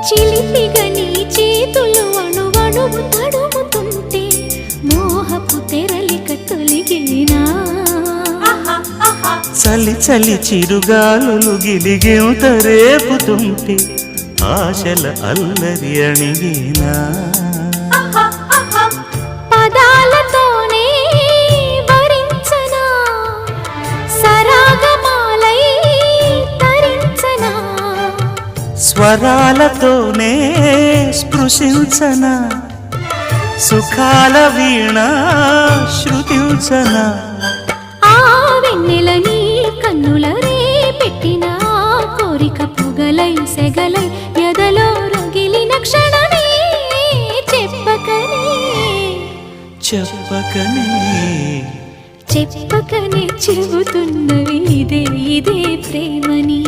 చిలిపిగా నీ చేతులు అణువణువు తడుముతుంటే మోహపు తెరలిక తొలిగేనా చలి చలి చిరుగాలులు గిలిగింత రేపుతుంటే ఆశల అల్లరి అణిగేనా పదాలతోనే వరించనా సరాగమాలై తరించనా స్వరాలతోనే స్పృశించనా సుఖాల వీణ శృతించనా ఆ వెన్నెల నీ కన్నుల రే పెట్టిన కోరిక పొగలై సెగలై ఎదలో రగిలిన క్షణమే చెప్పకనే చెప్పకనే చెప్పకనే చెబుతున్నవి ఇదే ఇదే ప్రేమని